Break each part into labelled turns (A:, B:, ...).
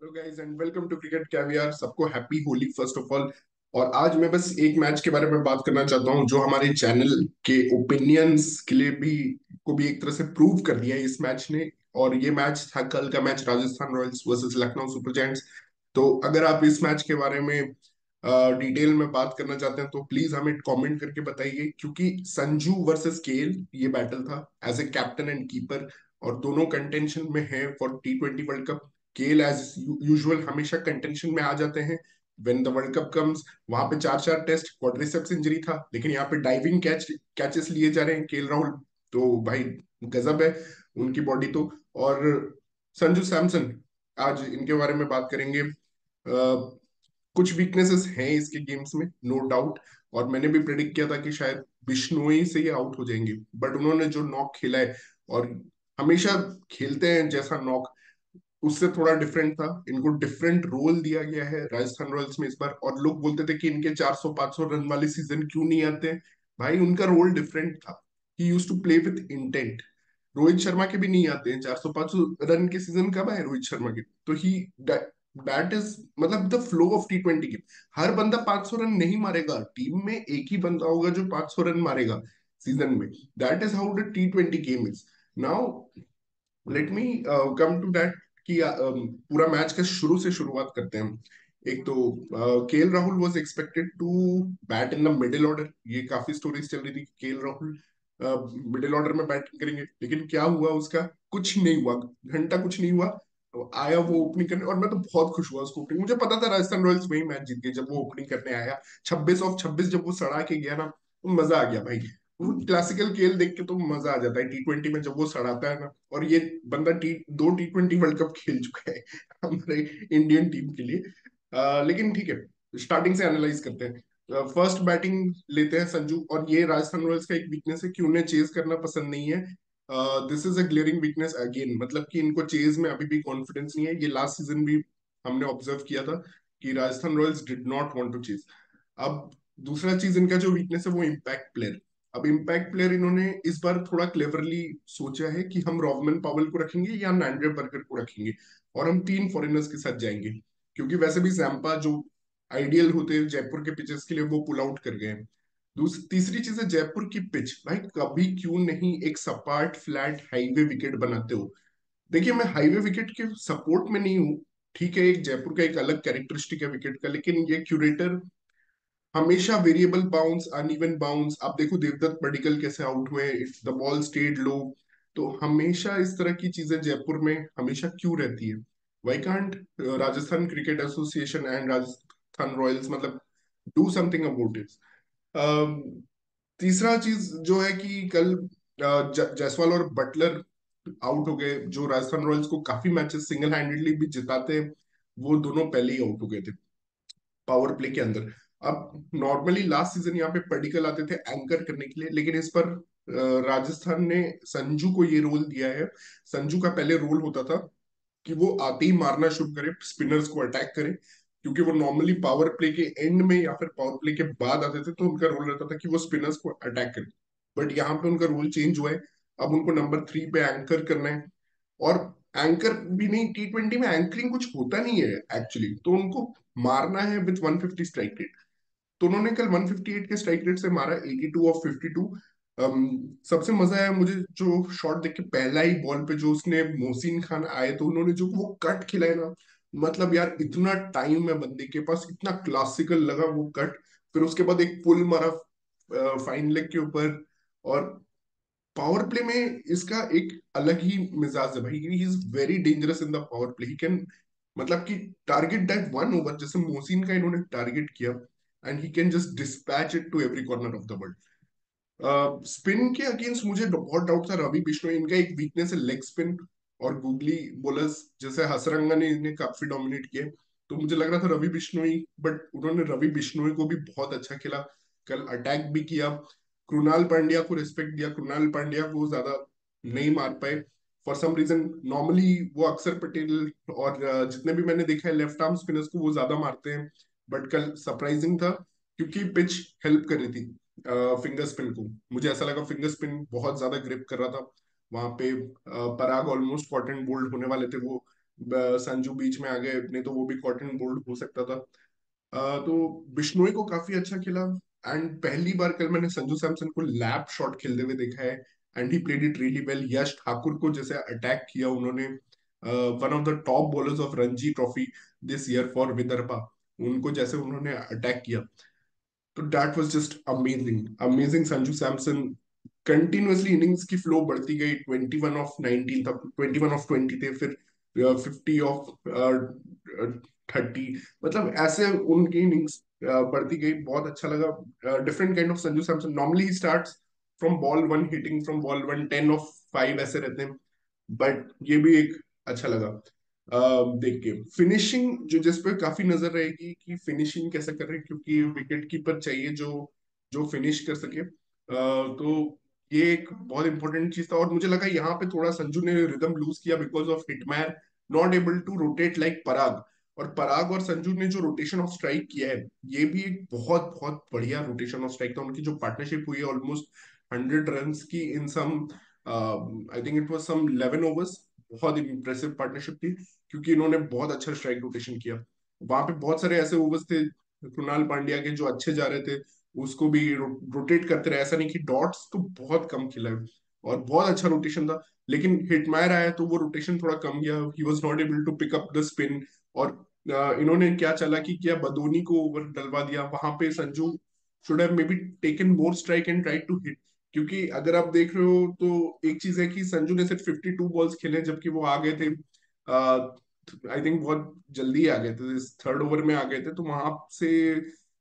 A: Hello guys and welcome to cricket caviar. सबको happy Holi first of all. और आज मैं बस एक मैच के बारे में बात करना चाहता हूं जो हमारे चैनल के ओपिनियंस के लिए भी को भी एक तरह से प्रूव कर दिया है इस मैच ने। और ये मैच था कल का match, Rajasthan Royals versus Lucknow super giants. तो अगर आप इस मैच के बारे में डिटेल में बात करना चाहते हैं तो प्लीज हमें कमेंट करके बताइए, क्योंकि संजू वर्सेस केएल ये बैटल था as a captain and keeper. और दोनों कंटेंशन में है for T20 world cup. KL as usual हमेशा कंटेंशन में आ जाते हैं when the world cup comes. वहां पे चार चार टेस्ट क्वाड्रिसेप्स इंजरी था, लेकिन यहाँ पे डाइविंग कैचेस लिए जा रहे हैं केएल राहुल। तो भाई गजब है उनकी बॉडी तो। और संजू सैमसन, आज इनके बारे में बात करेंगे। कुछ वीकनेसेस हैं इसके गेम्स में, नो डाउट। और मैंने भी प्रेडिक्ट किया था कि शायद बिश्नोई से ये आउट हो जाएंगे, बट उन्होंने जो नॉक खेला है, और हमेशा खेलते हैं जैसा नॉक, उससे थोड़ा डिफरेंट था। इनको डिफरेंट रोल दिया गया है राजस्थान रॉयल्स में इस बार। और लोग बोलते थे कि इनके 400-500 रन वाले सीजन क्यों नहीं आते। भाई उनका रोल डिफरेंट था। He used to play with intent. Rohit Sharma के भी नहीं आते हैं 400-500 रन के सीजन। कब है रोहित शर्मा के? तो ही दैट इज मतलब the flow of T20 game. हर बंदा 500 रन नहीं मारेगा, टीम में एक ही बंदा होगा जो 500 रन मारेगा सीजन में। That is how the T20 game is. Now let me come to that कि पूरा मैच का शुरू से शुरुआत करते हैं हम। एक तो KL Rahul was expected to bat in the middle order. ये काफी स्टोरीज चल रही थी कि केएल राहुल मिडिल ऑर्डर में बैटिंग करेंगे, लेकिन क्या हुआ उसका? कुछ नहीं हुआ। घंटा कुछ नहीं हुआ। तो आया वो ओपनिंग करने, और मैं तो बहुत खुश हुआ उसको ओपनिंग। मुझे पता था राजस्थान रॉयल्स वही मैच जीत गई जब वो ओपनिंग करने आया। 26 ऑफ 26 जब वो सड़ा के गया ना, तो मजा आ गया भाई। वो क्लासिकल खेल देख के तो मजा आ जाता है T20 में जब वो सड़ाता है ना। और ये बंदा दो T20 वर्ल्ड कप खेल चुका है हमारे इंडियन टीम के लिए। लेकिन ठीक है, स्टार्टिंग से एनालाइज करते हैं। फर्स्ट बैटिंग लेते हैं संजू। और ये राजस्थान रॉयल्स का एक वीकनेस है कि उन्हें चेज करना पसंद नहीं है। This is a glaring weakness again, मतलब कि इनको चेज में अभी भी कॉन्फिडेंस नहीं है। ये लास्ट सीजन भी हमने ऑब्जर्व किया था कि Rajasthan royals did not want to chase. अब दूसरा चीज इनका जो वीकनेस है वो इम्पैक्ट प्लेयर। अब इम्पैक्ट प्लेयर इन्होंने इस बार थोड़ा क्लेवरली सोचा है कि हम रॉवमन पावेल को रखेंगे या नैंड्रे बर्गर को रखेंगे, और हम तीन फॉरेनर्स के साथ जाएंगे। क्योंकि वैसे भी जैम्पा जो आइडियल होते हैं जयपुर के पिचेस के लिए, वो पुल आउट कर गए हैं। तीसरी चीज है जयपुर की पिच। भाई कभी क्यों नहीं एक सपाट फ्लैट हाईवे विकेट बनाते हो? देखिए, मैं हाईवे विकेट के सपोर्ट में नहीं हूँ। ठीक है, एक जयपुर का एक अलग कैरेक्टरिस्टिक है विकेट का, लेकिन ये क्यूरेटर हमेशा वेरिएबल बाउंस, अनइवन बाउंस। आप देखो देवदत्त पडिक्कल कैसे आउट हुए इफ द बॉल स्टेड लो। तो हमेशा इस तरह की चीजें जयपुर में हमेशा क्यों रहती है? Why can't Rajasthan cricket association and Rajasthan Royals मतलब डू समथिंग अबाउट इट? तीसरा चीज जो है कि कल जायसवाल और बटलर आउट हो गए, जो राजस्थान रॉयल्स को काफी मैचेस सिंगल हैंडेडली भी जिताते हैं। वो दोनों पहले ही आउट हो गए थे पावर प्ले के अंदर। अब नॉर्मली लास्ट सीजन यहाँ पे पडिक्कल आते थे एंकर करने के लिए, लेकिन इस पर राजस्थान ने संजू को ये रोल दिया है। संजू का पहले रोल होता था कि वो आते ही मारना शुरू करे, स्पिनर्स को अटैक करे। क्योंकि वो नॉर्मली पावर प्ले के एंड में या फिर पावर प्ले के बाद आते थे, तो उनका रोल रहता था कि वो स्पिनर्स को अटैक करे। बट यहाँ पे उनका रोल चेंज हुआ है। अब उनको नंबर 3 पे एंकर करना है। और एंकर भी नहीं, T20 में एंकरिंग कुछ होता नहीं है एक्चुअली, तो उनको मारना है विथ 150 स्ट्राइक रेट। तो उन्होंने कल 158 के स्ट्राइक रेट से मारा 82 ऑफ 52। सबसे मजा आया मुझे जो शॉट देख के, पहला ही बॉल पे जो उसने मोहसिन खान आए तो उन्होंने जो वो कट खिलाया ना, मतलब यार इतना टाइम है बंदे के पास, इतना क्लासिकल लगा वो कट। फिर उसके बाद एक पुल मारा फाइन लेग के ऊपर। और पावर प्ले में इसका एक अलग ही मिजाज है भाई। He is very dangerous in the power play. He can मतलब कि टारगेट दैट 1 ओवर, जैसे मोहसिन का इन्होंने टारगेट किया, and he can just dispatch it to every corner of the world. Spin के अगेंस्ट मुझे बहुत डाउट था रवि बिश्नोई। इनका एक वीकनेस है लेग स्पिन और गूगली बॉलर्स, जैसे हसरंगा ने इन्हें काफी डोमिनेट किया। तो मुझे लग रहा था रवि बिश्नोई, बट उन्होंने रवि बिश्नोई को भी बहुत अच्छा खेला, कल अटैक भी किया। कृणाल पांड्या को रिस्पेक्ट दिया, कृणाल पांड्या को ज्यादा नहीं मार पाए फॉर सम रीजन। नॉर्मली वो अक्षर पटेल और जितने भी मैंने देखा है लेफ्ट आर्म स्पिनर्स को वो ज्यादा मारते हैं। बट कल सरप्राइजिंग था, क्योंकि पिच हेल्प कर रही थी फिंगर स्पिन को। मुझे ऐसा लगा फिंगर स्पिन बहुत ज्यादा ग्रिप कर रहा था वहां पे। पराग ऑलमोस्ट कॉट एंड बोल्ड होने वाले थे वो संजू बीच में आ गए, नहीं तो वो भी कॉटन बोल्ड हो सकता था। तो बिश्नोई को काफी अच्छा खेला। एंड पहली बार कल मैंने संजू सैमसन को लैप शॉट खेलते हुए देखा है, and he played it really well. Yash Thakur को जैसे अटैक किया उन्होंने, one of the top bowlers of Ranji trophy this year for Vidarbha, उनको जैसे उन्होंने अटैक किया, तो that was just amazing amazing. Sanju Samson continuously innings की फ्लो बढ़ती गई, 21 ऑफ 19 तक, 21 ऑफ 20 थे, फिर 50 ऑफ 30, मतलब ऐसे उनकी इनिंग्स बढ़ती गई, बहुत अच्छा लगा। Different kind of Sanju Samson, normally starts from ball one hitting from ball one, 10 of 5 ऐसे रहते हैं, बट ये भी एक अच्छा लगा देख के। फिनिशिंग जो जिस पे काफी नजर रहेगी कि फिनिशिंग कैसे कर रहे हैं, क्योंकि विकेट कीपर चाहिए जो जो फिनिश कर सके। तो ये एक बहुत इंपॉर्टेंट चीज था, और मुझे लगा यहाँ पे थोड़ा संजू ने रिदम लूज किया because of hitman not able to rotate like Parag. और पराग और संजू ने जो रोटेशन ऑफ स्ट्राइक किया है, ये भी एक बहुत बहुत बढ़िया रोटेशन ऑफ स्ट्राइक था। उनकी जो पार्टनरशिप हुई है ऑलमोस्ट 100 रन की in some, I think it was some 11 overs, बहुत इंप्रेसिव पार्टनरशिप थी, क्योंकि इन्होंने बहुत अच्छा स्ट्राइक रोटेशन किया। वहां पे बहुत सारे ऐसे ओवर्स थे कृणाल पांड्या के जो अच्छे जा रहे थे, उसको भी रोटेट करते रहे, ऐसा नहीं कि डॉट्स तो बहुत कम खिला है, और बहुत अच्छा रोटेशन था। लेकिन हिटमायर आया तो वो रोटेशन थोड़ा कम गया, he was not able to pick up the spin. और इन्होंने क्या चालाकी किया, बदोनी को ओवर डलवा दिया, वहां पे Sanju should have maybe taken more strike and try to hit. क्योंकि अगर आप देख रहे हो तो एक चीज है कि संजू ने सिर्फ 52 बॉल्स खेले, जबकि वो आ गए थे, आई थिंक बहुत जल्दी आ गए थे, इस थर्ड ओवर में आ गए थे, तो वहां से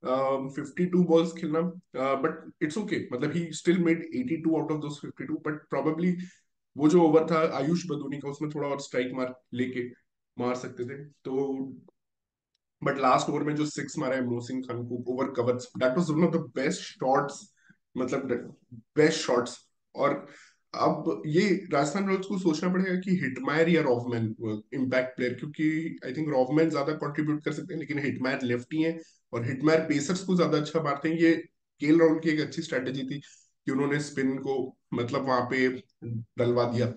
A: 52 बॉल्स खेलना, बट इट्स ओके, मतलब he still made 82 out of those 52, but probably वो जो ओवर था आयुष बदूनी का, उसमें थोड़ा और स्ट्राइक मार लेके मार सकते थे। तो बट लास्ट ओवर में जो सिक्स मारा है मोहसिन खान को over cover, that was one of the best shots, मतलब बेस्ट शॉट्स। और अब ये राजस्थान रॉयल्स को सोचना पड़ेगा कि हिटमायर या रॉवमैन इम्पैक्ट प्लेयर, क्योंकि आई थिंक रॉवमैन ज्यादा कंट्रीब्यूट कर सकते हैं, लेकिन हिटमायर लेफ्टी हैं, और हिटमायर पेसर्स को ज्यादा अच्छा मारते हैं। ये केएल राहुल की एक अच्छी स्ट्रेटेजी थी कि उन्होंने स्पिन को मतलब वहां पे डलवा दिया।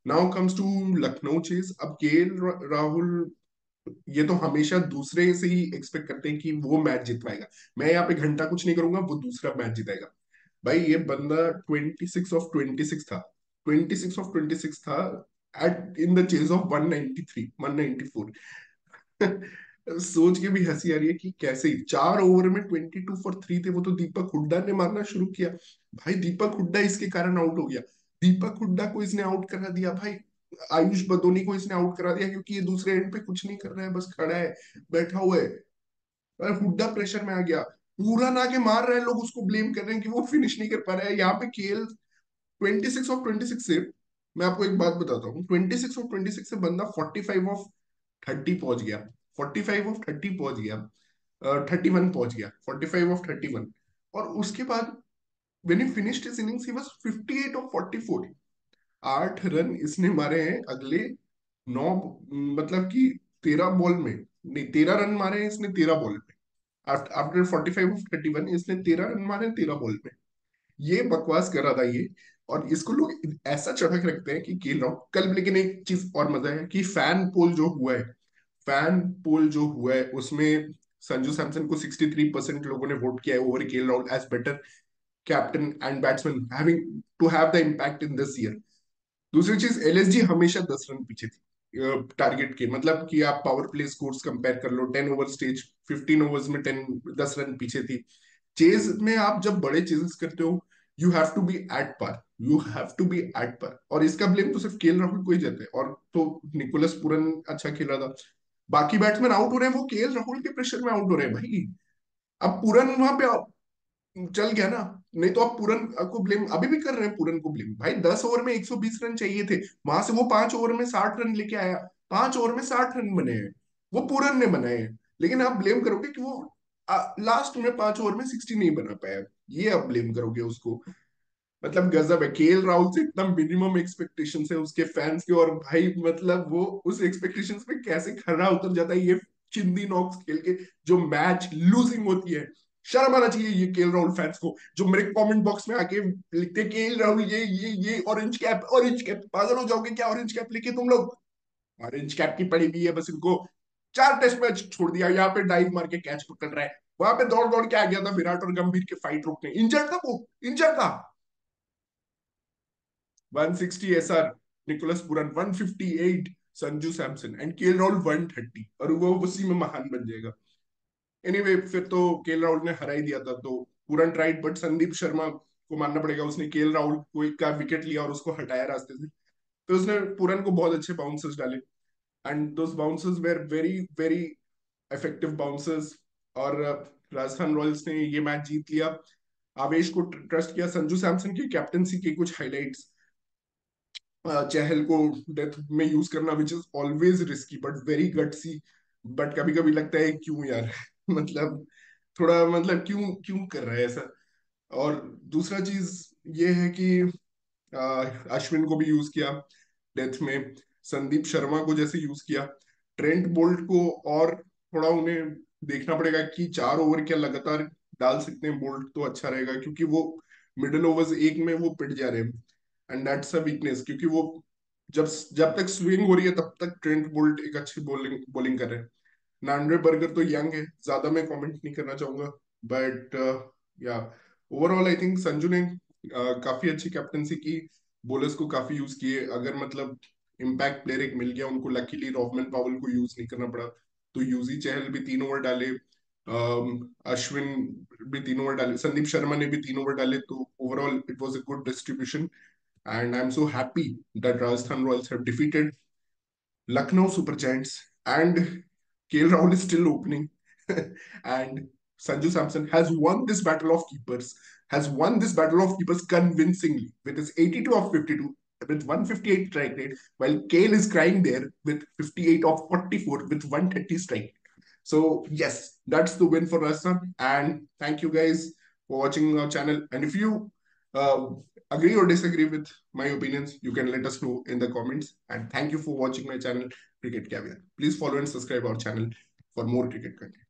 A: Now comes to Lucknow chase. अब केएल राहुल, ये तो हमेशा दूसरे से ही एक्सपेक्ट करते हैं कि वो मैच जितवाएगा, मैं यहाँ पे घंटा कुछ नहीं करूंगा, वो दूसरा मैच जिताएगा। भाई ये बंदा 26 ऑफ 26 था, 26 ऑफ 26 था, at in the chase of 193 194। सोच के भी हंसी आ रही है कि कैसे 4 ओवर में 22 फॉर 3 थे, वो तो दीपक हुड्डा ने मारना शुरू किया। भाई दीपक हुड्डा इसके कारण आउट हो गया, दीपक हुड्डा को इसने आउट करा दिया भाई। आयुष बदोनी को इसने आउट करा दिया, क्योंकि ये दूसरे एंड पे कुछ नहीं कर रहा है, बस खड़ा है, बैठा हुआ है। और हुड्डा प्रेशर में आ गया, पूरा ना के मार रहे हैं लोग, उसको ब्लेम कर रहे हैं कि वो फिनिश नहीं कर पा रहा है। यहाँ पे केएल 26 ऑफ 26 से, मैं आपको एक बात बताता हूँ, 26 ऑफ 26 से बंदा 45 ऑफ 30 पहुंच गया, 45 ऑफ 30 पहुंच गया, 31 पहुंच गया, 45 ऑफ 31। और उसके बाद when he finished his innings he was 58 of 44। 8 run इसने मारे हैं अगले 9, मतलब कि 13 बॉल में, नहीं 13 रन मारे हैं इसने 13 बॉल में। आफ्टर 45 ऑफ 31 इसने 13 रन मारे 13 बॉल में। ये बकवास कर रहा था ये, और इसको लोग ऐसा चढ़ा के रखते हैं कि खेल रहा हूँ कल। लेकिन एक चीज और मजा है कि फैन पोल जो हुआ है उसमें संजू सैमसन को 63% लोगों ने वोट किया है over KL Rahul as better captain and batsman having to have the impact in this year. दूसरी चीज, एलएसजी हमेशा 10 रन पीछे थी टारगेट के, मतलब कि आप पावर प्ले स्कोर्स कंपेयर कर लो, 10 ओवर स्टेज 15 ओवर्स में 10 रन पीछे थी। चेज में आप जब बड़े चेजेस करते हो, you have to be at par, you have to be at par. और इसका ब्लेम तो सिर्फ केएल राहुल को ही जाता है, और तो निकोलस पूरन अच्छा खेल रहा था, बाकी बैट्समैन आउट हो रहे हैं, वो केएल राहुल के प्रेशर में आउट हो रहे हैं भाई। अब पूरन वहां पे चल गया ना, नहीं तो आप पूरन को ब्लेम अभी भी कर रहे हैं, पूरन को ब्लेम। भाई 10 ओवर में 120 रन चाहिए थे, वहां से वो 5 ओवर में 60 रन लेके आया, 5 ओवर में 60 रन बने हैं, वो पूरन ने बनाए हैं। लेकिन आप ब्लेम करोगे कि वो लास्ट में 5 ओवर में 60 नहीं बना पाया, ये आप ब्लेम करोगे उसको। मतलब गजब है, केएल राहुल से इतना मिनिमम एक्सपेक्टेशन है उसके फैंस के, और भाई मतलब वो उस एक्सपेक्टेशंस पे कैसे खरा उतर जाता है ये चिंदी नॉक्स खेल के, जो मैच लूजिंग होती है। शर्म आना चाहिए ये केएल राहुल फैंस को, जो मेरे कमेंट बॉक्स में आके लिखते केएल राहुल ये ऑरेंज कैप, ऑरेंज कैप, पागल हो जाओगे क्या ऑरेंज कैप लेके तुम लोग। ऑरेंज कैप की पड़ी हुई है, बस इनको 4 टेस्ट मैच छोड़ दिया, यहाँ पे डाइव मार के कैच पकड़ रहा है, वहां पे दौड़ दौड़ के आ गया था विराट और गंभीर के फाइट रोकने, इंजर्ड था वो, इंजर्ड था। 160 SR Nicholas Pooran, 158 Sanju Samson and KL Rahul 130, और वो उसी में महान बन जाएगा। एनीवे फिर तो केएल राहुल ने हरा ही दिया था, तो पुरन ट्राइड, बट संदीप शर्मा को मानना पड़ेगा, उसने केएल राहुल को एक का विकेट लिया और उसको हटाया रास्ते से। तो उसने पुरन को बहुत अच्छे बाउंसर्स डाले, and those bouncers were very very effective bouncers. और राजस्थान रॉयल्स ने ये मैच जीत लिया। आवेश को ट्रस्ट किया, संजू सैमसन की कैप्टनसी के कुछ हाइलाइट्स, चहल को डेथ में यूज करना which is always risky but very gutsy, but कभी कभी लगता है क्यों यार मतलब थोड़ा, मतलब क्यों क्यों कर रहा है ऐसा। और दूसरा चीज ये है कि अश्विन को भी यूज किया डेथ में, संदीप शर्मा को जैसे यूज किया, ट्रेंट बोल्ट को, और थोड़ा उन्हें देखना पड़ेगा कि 4 ओवर क्या लगातार डाल सकते हैं बोल्ट तो अच्छा रहेगा, क्योंकि वो मिडिल ओवर्स एक में वो पिट जा रहे हैं, एंड दैट्स अ वीकनेस, क्योंकि वो जब जब तक स्विंग हो रही है तब तक ट्रेंट बोल्ट एक अच्छी बॉलिंग बॉलिंग कर रहे हैं। नांड्रे बर्गर तो यंग है, ज्यादा मैं कमेंट नहीं करना चाहूंगा, बट या ओवरऑल आई थिंक संजू ने काफी अच्छी कैप्टनसी की, बॉलर्स को काफी यूज किए, अगर मतलब इम्पैक्ट प्लेयर एक मिल गया उनको, लकीली रॉबमन पावल को यूज नहीं करना पड़ा, तो यूजी चहल भी 3 ओवर डाले, अश्विन भी 3 ओवर डाले, संदीप शर्मा ने भी 3 ओवर डाले, तो overall it was a good distribution, and I am so happy that Rajasthan Royals have defeated Lucknow Super Giants, and KL Rahul is still opening. And Sanju Samson has won this battle of keepers, has won this battle of keepers convincingly with his 82 of 52 with 158 strike rate, while Kale is crying there with 58 of 44 with 130 strike rate. So yes, that's the win for Rajasthan. And thank you guys for watching our channel. And if you uh, agree or disagree with my opinions, you can let us know in the comments. And thank you for watching my channel, Cricket Caviar. Please follow and subscribe our channel for more cricket content.